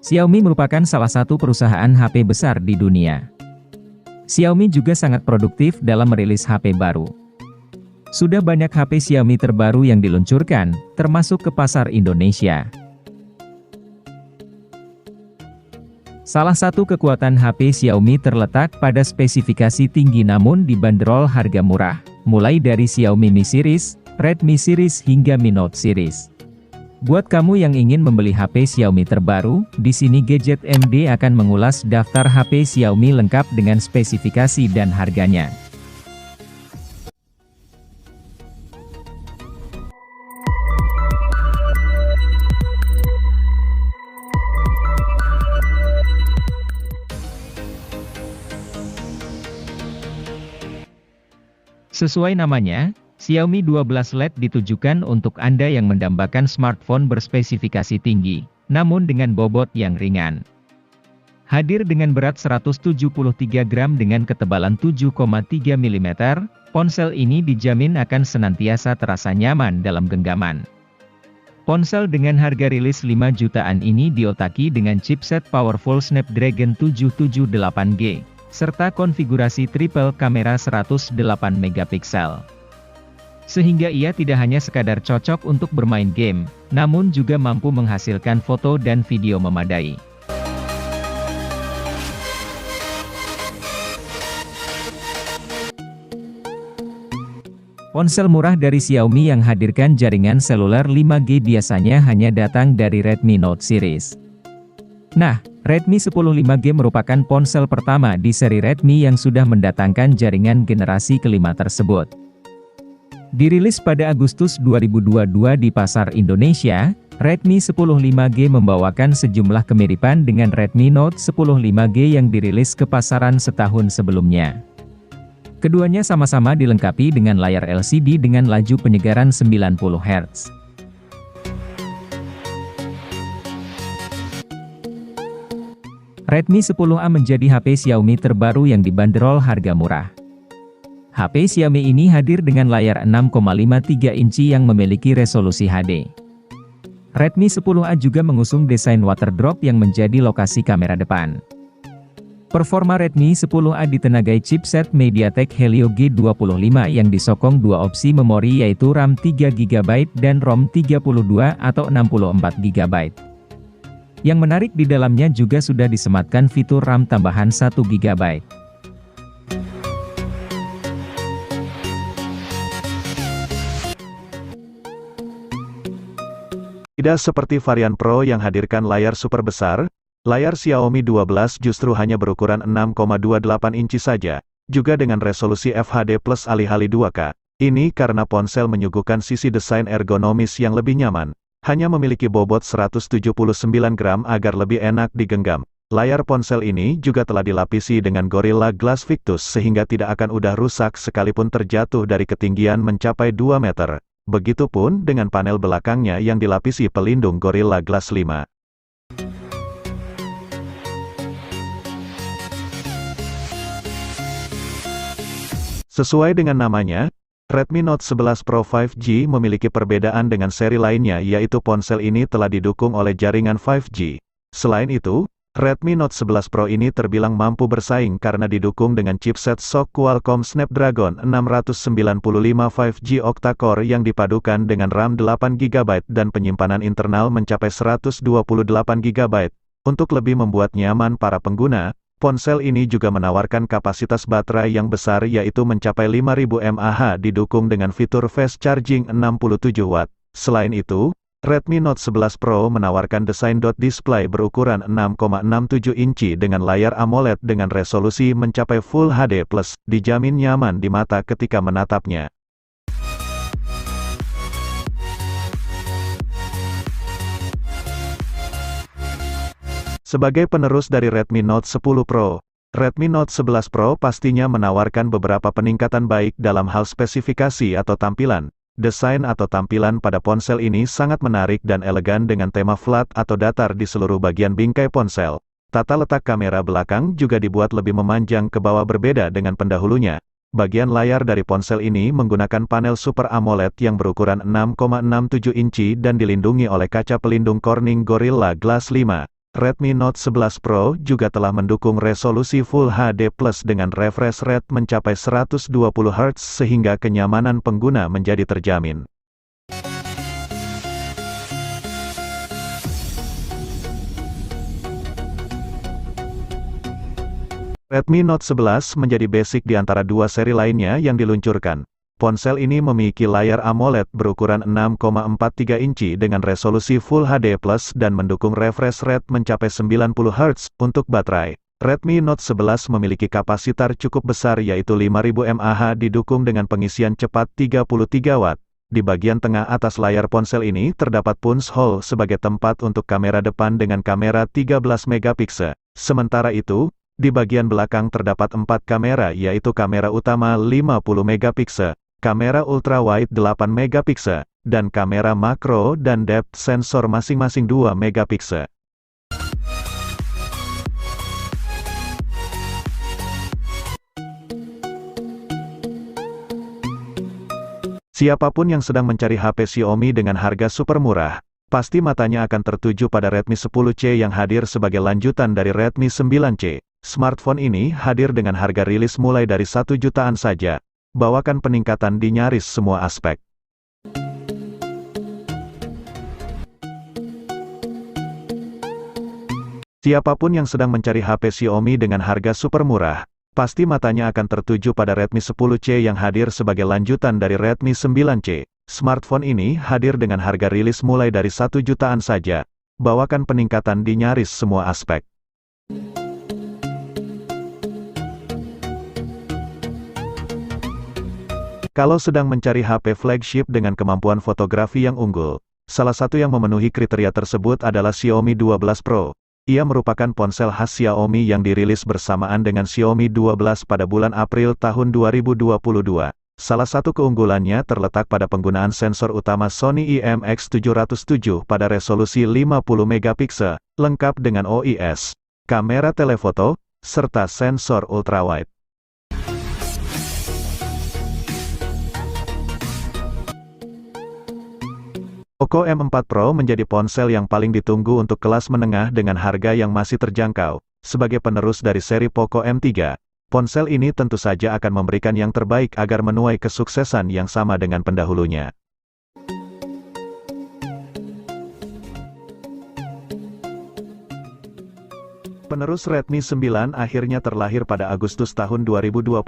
Xiaomi merupakan salah satu perusahaan HP besar di dunia. Xiaomi juga sangat produktif dalam merilis HP baru. Sudah banyak HP Xiaomi terbaru yang diluncurkan, termasuk ke pasar Indonesia. Salah satu kekuatan HP Xiaomi terletak pada spesifikasi tinggi namun dibanderol harga murah, mulai dari Xiaomi Mi Series, Redmi Series hingga Mi Note Series. Buat kamu yang ingin membeli HP Xiaomi terbaru, di sini Gadget MD akan mengulas daftar HP Xiaomi lengkap dengan spesifikasi dan harganya. Sesuai namanya, Xiaomi 12 LED ditujukan untuk Anda yang mendambakan smartphone berspesifikasi tinggi, namun dengan bobot yang ringan. Hadir dengan berat 173 gram dengan ketebalan 7,3 mm, ponsel ini dijamin akan senantiasa terasa nyaman dalam genggaman. Ponsel dengan harga rilis 5 jutaan ini diotaki dengan chipset powerful Snapdragon 778G, serta konfigurasi triple kamera 108 megapiksel. Sehingga ia tidak hanya sekadar cocok untuk bermain game, namun juga mampu menghasilkan foto dan video memadai. Ponsel murah dari Xiaomi yang hadirkan jaringan seluler 5G biasanya hanya datang dari Redmi Note series. Nah, Redmi 10 5G merupakan ponsel pertama di seri Redmi yang sudah mendatangkan jaringan generasi kelima tersebut. Dirilis pada Agustus 2022 di pasar Indonesia, Redmi 10 5G membawakan sejumlah kemiripan dengan Redmi Note 10 5G yang dirilis ke pasaran setahun sebelumnya. Keduanya sama-sama dilengkapi dengan layar LCD dengan laju penyegaran 90 Hz. Redmi 10A menjadi HP Xiaomi terbaru yang dibanderol harga murah. HP Xiaomi ini hadir dengan layar 6,53 inci yang memiliki resolusi HD. Redmi 10A juga mengusung desain waterdrop yang menjadi lokasi kamera depan. Performa Redmi 10A ditenagai chipset MediaTek Helio G25 yang disokong dua opsi memori yaitu RAM 3GB dan ROM 32 atau 64GB. Yang menarik di dalamnya juga sudah disematkan fitur RAM tambahan 1GB. Tidak seperti varian Pro yang hadirkan layar super besar, layar Xiaomi 12 justru hanya berukuran 6,28 inci saja, juga dengan resolusi FHD plus alih-alih 2K. Ini karena ponsel menyuguhkan sisi desain ergonomis yang lebih nyaman, hanya memiliki bobot 179 gram agar lebih enak digenggam. Layar ponsel ini juga telah dilapisi dengan Gorilla Glass Victus sehingga tidak akan mudah rusak sekalipun terjatuh dari ketinggian mencapai 2 meter. Begitupun dengan panel belakangnya yang dilapisi pelindung Gorilla Glass 5. Sesuai dengan namanya, Redmi Note 11 Pro 5G memiliki perbedaan dengan seri lainnya yaitu ponsel ini telah didukung oleh jaringan 5G. Selain itu, Redmi Note 11 Pro ini terbilang mampu bersaing karena didukung dengan chipset SoC Qualcomm Snapdragon 695 5G octa-core yang dipadukan dengan RAM 8GB dan penyimpanan internal mencapai 128GB. Untuk lebih membuat nyaman para pengguna, ponsel ini juga menawarkan kapasitas baterai yang besar yaitu mencapai 5000 mAh didukung dengan fitur fast charging 67 Watt. Selain itu, Redmi Note 11 Pro menawarkan desain dot display berukuran 6,67 inci dengan layar AMOLED dengan resolusi mencapai Full HD+, dijamin nyaman di mata ketika menatapnya. Sebagai penerus dari Redmi Note 10 Pro, Redmi Note 11 Pro pastinya menawarkan beberapa peningkatan baik dalam hal spesifikasi atau tampilan. Desain atau tampilan pada ponsel ini sangat menarik dan elegan dengan tema flat atau datar di seluruh bagian bingkai ponsel. Tata letak kamera belakang juga dibuat lebih memanjang ke bawah berbeda dengan pendahulunya. Bagian layar dari ponsel ini menggunakan panel Super AMOLED yang berukuran 6,67 inci dan dilindungi oleh kaca pelindung Corning Gorilla Glass 5. Redmi Note 11 Pro juga telah mendukung resolusi Full HD Plus dengan refresh rate mencapai 120 Hz sehingga kenyamanan pengguna menjadi terjamin. Redmi Note 11 menjadi basic di antara dua seri lainnya yang diluncurkan. Ponsel ini memiliki layar AMOLED berukuran 6,43 inci dengan resolusi Full HD Plus dan mendukung refresh rate mencapai 90 Hz. Untuk baterai, Redmi Note 11 memiliki kapasitor cukup besar yaitu 5000 mAh didukung dengan pengisian cepat 33 Watt. Di bagian tengah atas layar ponsel ini terdapat punch hole sebagai tempat untuk kamera depan dengan kamera 13 megapiksel. Sementara itu, di bagian belakang terdapat 4 kamera yaitu kamera utama 50 megapiksel. Kamera ultrawide 8 megapiksel, dan kamera makro dan depth sensor masing-masing 2 megapiksel. Siapapun yang sedang mencari HP Xiaomi dengan harga super murah, pasti matanya akan tertuju pada Redmi 10C yang hadir sebagai lanjutan dari Redmi 9C. Smartphone ini hadir dengan harga rilis mulai dari 1 jutaan saja. Bawakan peningkatan di nyaris semua aspek. Siapapun yang sedang mencari HP Xiaomi dengan harga super murah, pasti matanya akan tertuju pada Redmi 10C yang hadir sebagai lanjutan dari Redmi 9C. Smartphone ini hadir dengan harga rilis mulai dari 1 jutaan saja. Bawakan peningkatan di nyaris semua aspek. Kalau sedang mencari HP flagship dengan kemampuan fotografi yang unggul, salah satu yang memenuhi kriteria tersebut adalah Xiaomi 12 Pro. Ia merupakan ponsel khas Xiaomi yang dirilis bersamaan dengan Xiaomi 12 pada bulan April tahun 2022. Salah satu keunggulannya terletak pada penggunaan sensor utama Sony IMX707 pada resolusi 50 megapiksel, lengkap dengan OIS, kamera telefoto, serta sensor ultrawide. Poco M4 Pro menjadi ponsel yang paling ditunggu untuk kelas menengah dengan harga yang masih terjangkau. Sebagai penerus dari seri Poco M3, ponsel ini tentu saja akan memberikan yang terbaik agar menuai kesuksesan yang sama dengan pendahulunya. Penerus Redmi 9 akhirnya terlahir pada Agustus tahun 2021.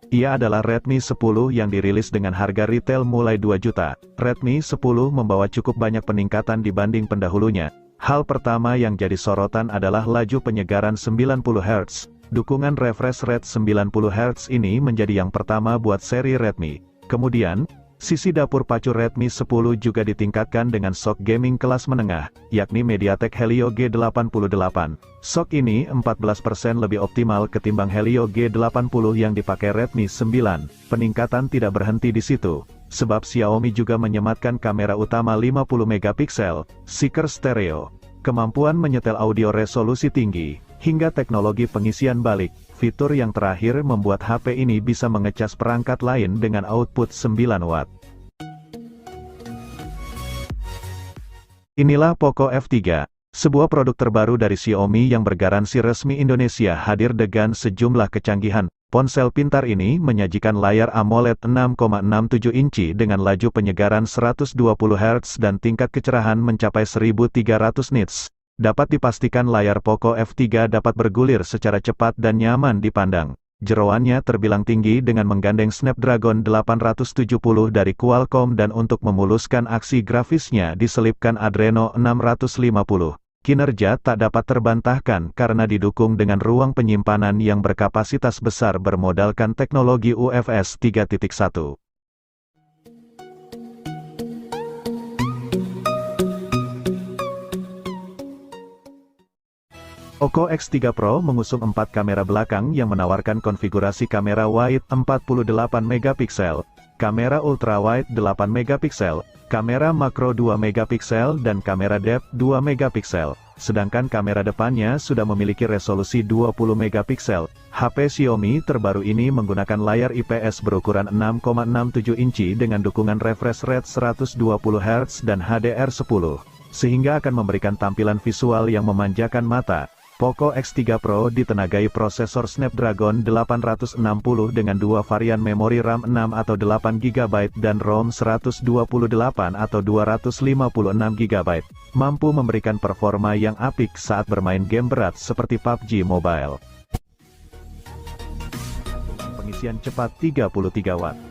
Ia adalah Redmi 10 yang dirilis dengan harga retail mulai 2 juta. Redmi 10 membawa cukup banyak peningkatan dibanding pendahulunya. Hal pertama yang jadi sorotan adalah laju penyegaran 90 Hz. Dukungan refresh rate 90 Hz ini menjadi yang pertama buat seri Redmi. Kemudian, sisi dapur pacu Redmi 10 juga ditingkatkan dengan SoC gaming kelas menengah, yakni MediaTek Helio G88. SoC ini 14% lebih optimal ketimbang Helio G80 yang dipakai Redmi 9. Peningkatan tidak berhenti di situ, sebab Xiaomi juga menyematkan kamera utama 50 megapiksel, seeker stereo, kemampuan menyetel audio resolusi tinggi, hingga teknologi pengisian balik. Fitur yang terakhir membuat HP ini bisa mengecas perangkat lain dengan output 9 Watt. Inilah Poco F3, sebuah produk terbaru dari Xiaomi yang bergaransi resmi Indonesia hadir dengan sejumlah kecanggihan. Ponsel pintar ini menyajikan layar AMOLED 6,67 inci dengan laju penyegaran 120 Hz dan tingkat kecerahan mencapai 1300 nits. Dapat dipastikan layar Poco F3 dapat bergulir secara cepat dan nyaman dipandang. Jeroannya terbilang tinggi dengan menggandeng Snapdragon 870 dari Qualcomm dan untuk memuluskan aksi grafisnya diselipkan Adreno 650. Kinerja tak dapat terbantahkan karena didukung dengan ruang penyimpanan yang berkapasitas besar bermodalkan teknologi UFS 3.1. Poco X3 Pro mengusung 4 kamera belakang yang menawarkan konfigurasi kamera wide 48 megapiksel, kamera ultrawide 8 megapiksel, kamera makro 2 megapiksel dan kamera depth 2 megapiksel. Sedangkan kamera depannya sudah memiliki resolusi 20 megapiksel. HP Xiaomi terbaru ini menggunakan layar IPS berukuran 6,67 inci dengan dukungan refresh rate 120 Hz dan HDR10. sehingga akan memberikan tampilan visual yang memanjakan mata. Poco X3 Pro ditenagai prosesor Snapdragon 860 dengan dua varian memori RAM 6 atau 8 GB dan ROM 128 atau 256 GB, mampu memberikan performa yang apik saat bermain game berat seperti PUBG Mobile. Pengisian cepat 33 Watt.